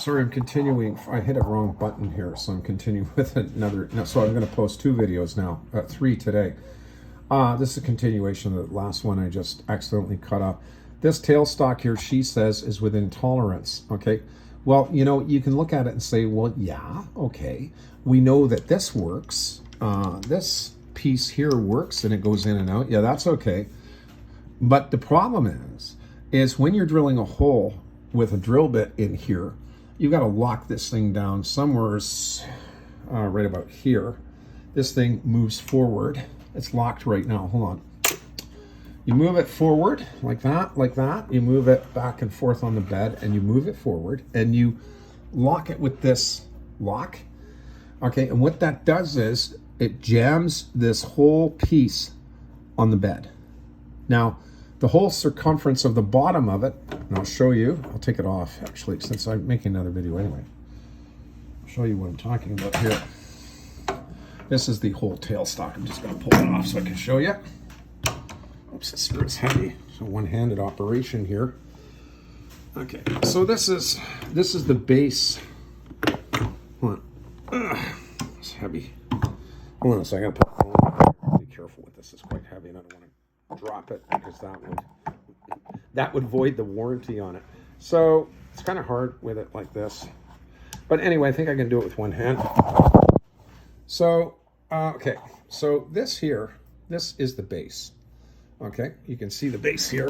sorry, I'm continuing. I hit a wrong button here, so I'm continuing with another. No, so I'm going to post 2 videos now, 3 today. This is a continuation of the last one I just accidentally cut off. This tailstock here, she says, is within tolerance, okay? Well, you know, you can look at it and say, well, yeah, okay. We know that this works. This piece here works and it goes in and out. Yeah, that's okay. But the problem is when you're drilling a hole with a drill bit in here, you've got to lock this thing down somewhere right about here. This thing moves forward. It's locked right now. Hold on. You move it forward like that, like that. You move it back and forth on the bed and you move it forward and you lock it with this lock. Okay, and what that does is it jams this whole piece on the bed. Now, the whole circumference of the bottom of it, and I'll show you, I'll take it off actually, since I'm making another video anyway. I'll show you what I'm talking about here. This is the whole tailstock. I'm just going to pull it off so I can show you. Oops, this is heavy. So one-handed operation here. Okay, so this is the base. Hold on. It's heavy. Hold on a second. Be careful with this. It's quite heavy, and I don't want to drop it because that would void the warranty on it. So it's kind of hard with it like this. But anyway, I think I can do it with one hand. So, okay, so this here, this is the base. Okay, you can see the base here.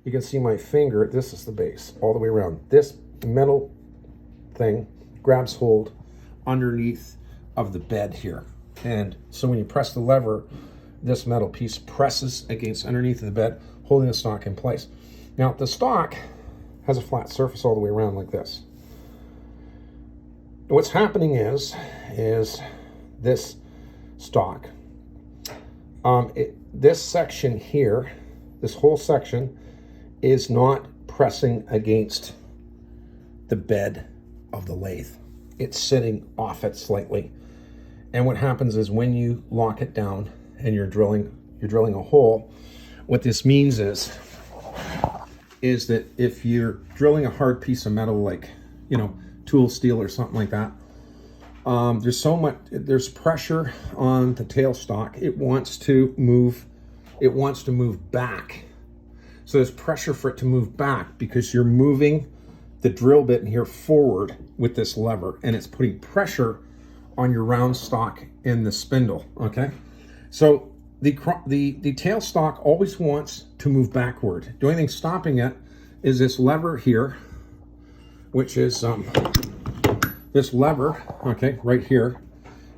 You can see my finger, this is the base, all the way around. This metal thing grabs hold underneath of the bed here. And so when you press the lever, this metal piece presses against underneath of the bed, holding the stock in place. Now, the stock has a flat surface all the way around like this. What's happening is this stock, this section here, this whole section is not pressing against the bed of the lathe. It's sitting off it slightly. And what happens is when you lock it down and you're drilling a hole, what this means is that if you're drilling a hard piece of metal like, you know, tool steel or something like that, there's pressure on the tailstock. It wants to move back. So there's pressure for it to move back because you're moving the drill bit in here forward with this lever, and it's putting pressure on your round stock in the spindle, okay? So the tailstock always wants to move backward. The only thing stopping it is this lever here, which is this lever, okay, right here.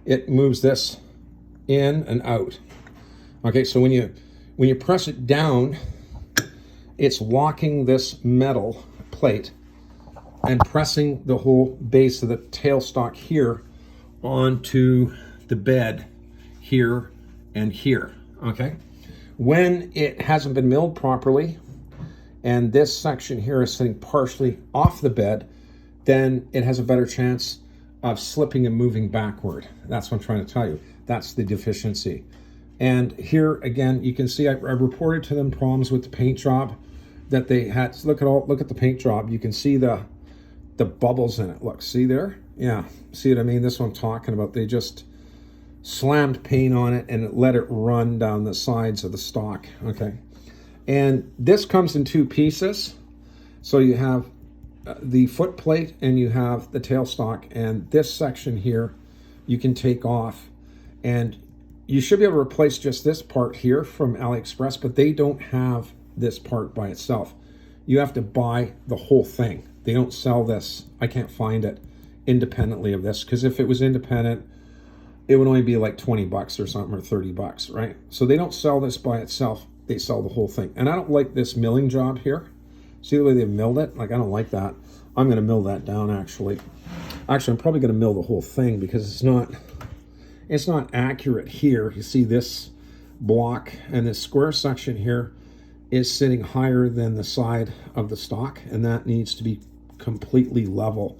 It moves this in and out. Okay, so when you press it down, it's locking this metal plate and pressing the whole base of the tailstock here onto the bed here and here, okay? When it hasn't been milled properly and this section here is sitting partially off the bed, then it has a better chance of slipping and moving backward. That's what I'm trying to tell you. That's the deficiency. And here again, you can see I reported to them problems with the paint job that they had. Look at the paint job. You can see the bubbles in it. Look, see there? Yeah, see what I mean? This is what I'm talking about. They just slammed paint on it and let it run down the sides of the stock, okay? And this comes in 2 pieces. So you have the foot plate and you have the tailstock, and this section here you can take off, and you should be able to replace just this part here from AliExpress, but they don't have this part by itself. You have to buy the whole thing. They don't sell this. I can't find it independently of this, because if it was independent, it would only be like 20 bucks or something, or 30 bucks, right? So they don't sell this by itself. They sell the whole thing. And I don't like this milling job here. See the way they've milled it? Like, I don't like that. I'm going to mill that down, actually. Actually, I'm probably going to mill the whole thing because it's not accurate here. You see this block and this square section here is sitting higher than the side of the stock, and that needs to be completely level.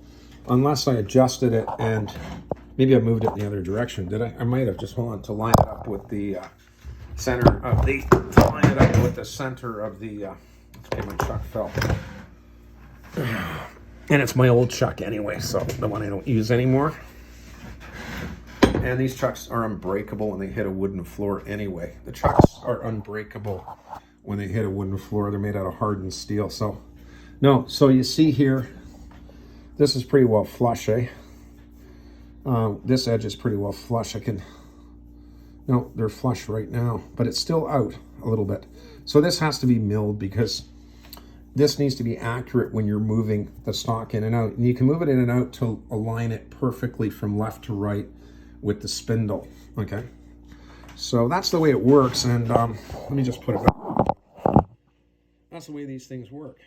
Unless I adjusted it and maybe I moved it in the other direction. Did I? I might have. Just hold on to line it up with the center of the, okay, my chuck fell. And it's my old chuck anyway, so the one I don't use anymore. And these chucks are unbreakable when they hit a wooden floor anyway. The chucks are unbreakable when they hit a wooden floor. They're made out of hardened steel. So, no, so you see here, this is pretty well flush, eh? This edge is pretty well flush. No, they're flush right now, but it's still out a little bit. So this has to be milled because this needs to be accurate when you're moving the stock in and out. And you can move it in and out to align it perfectly from left to right with the spindle, okay? So that's the way it works, and let me just put it back. That's the way these things work.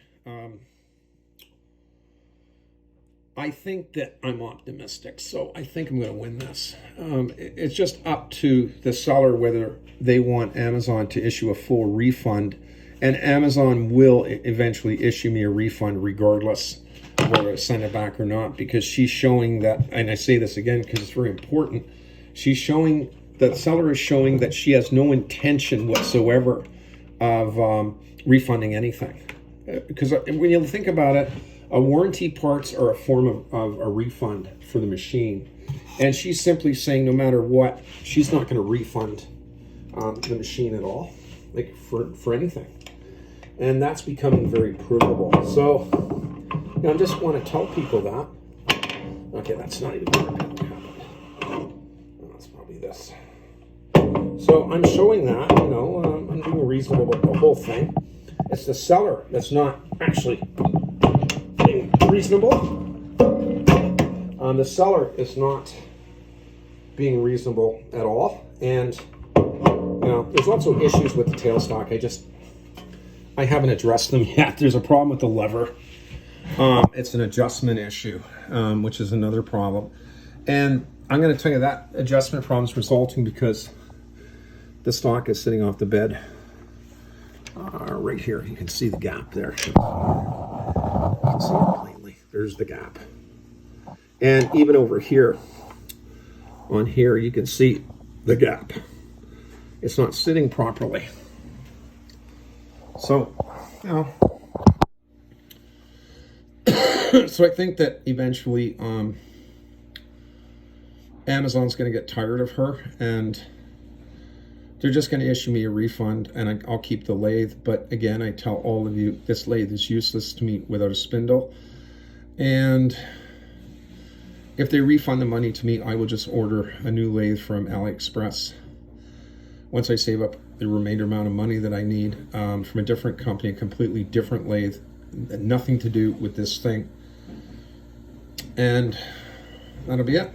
I think that I'm optimistic, so I think I'm going to win this. It's just up to the seller whether they want Amazon to issue a full refund, and Amazon will eventually issue me a refund regardless of whether to send it back or not, because she's showing that, and I say this again because it's very important, she's showing, the seller is showing that she has no intention whatsoever of refunding anything. Because when you think about it, a warranty parts are a form of a refund for the machine. And she's simply saying no matter what, she's not going to refund the machine at all, like for anything. And that's becoming very provable. So, you know, I just want to tell people that. Okay, that's not even going to happen. Oh, that's probably this. So I'm showing that, you know, I'm being reasonable about the whole thing. It's the seller that's not actually being reasonable. The seller is not being reasonable at all. And, you know, there's lots of issues with the tailstock. I haven't addressed them yet. There's a problem with the lever. It's an adjustment issue, which is another problem. And I'm going to tell you that adjustment problem is resulting because the stock is sitting off the bed right here. You can see the gap there. You can see it plainly. There's the gap. And even over here, on here, you can see the gap. It's not sitting properly. So, you know, so I think that eventually Amazon's going to get tired of her, and they're just going to issue me a refund, and I'll keep the lathe. But again, I tell all of you, this lathe is useless to me without a spindle. And if they refund the money to me, I will just order a new lathe from AliExpress. Once I save up the remainder amount of money that I need from a different company, a completely different lathe, nothing to do with this thing. And that'll be it.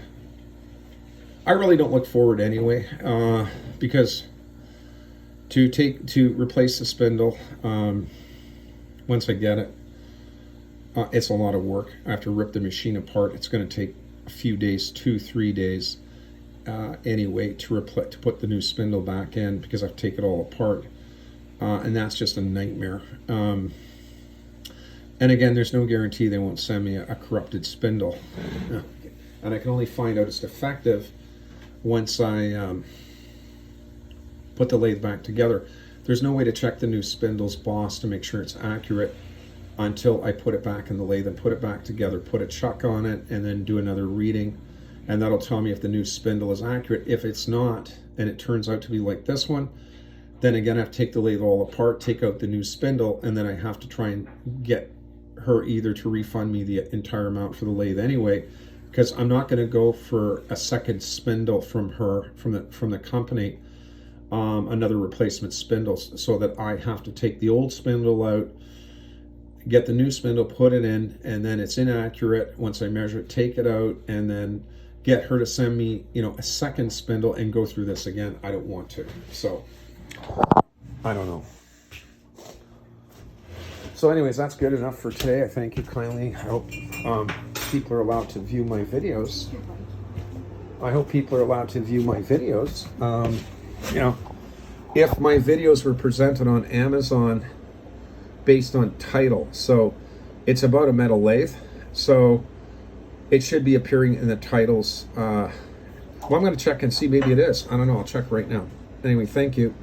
I really don't look forward anyway, because to replace the spindle, once I get it, it's a lot of work. I have to rip the machine apart. It's going to take a few days, 2-3 days anyway, to put the new spindle back in, because I have to take it all apart, and that's just a nightmare. And again, there's no guarantee they won't send me a corrupted spindle, and I can only find out it's defective once I put the lathe back together. There's no way to check the new spindle's boss to make sure it's accurate until I put it back in the lathe and put it back together, put a chuck on it, and then do another reading. And that'll tell me if the new spindle is accurate. If it's not, and it turns out to be like this one, then again, I have to take the lathe all apart, take out the new spindle, and then I have to try and get her either to refund me the entire amount for the lathe anyway, because I'm not going to go for a second spindle from her, from the company, another replacement spindle, so that I have to take the old spindle out, get the new spindle, put it in, and then it's inaccurate once I measure it, take it out, and then get her to send me, you know, a second spindle and go through this again. I don't want to. So, I don't know. So anyways, that's good enough for today. I thank you kindly. I hope people are allowed to view my videos. I hope people are allowed to view my videos. You know, if my videos were presented on Amazon based on title, so it's about a metal lathe, so it should be appearing in the titles. Well, I'm going to check and see, maybe it is. I don't know. I'll check right now. Anyway, thank you.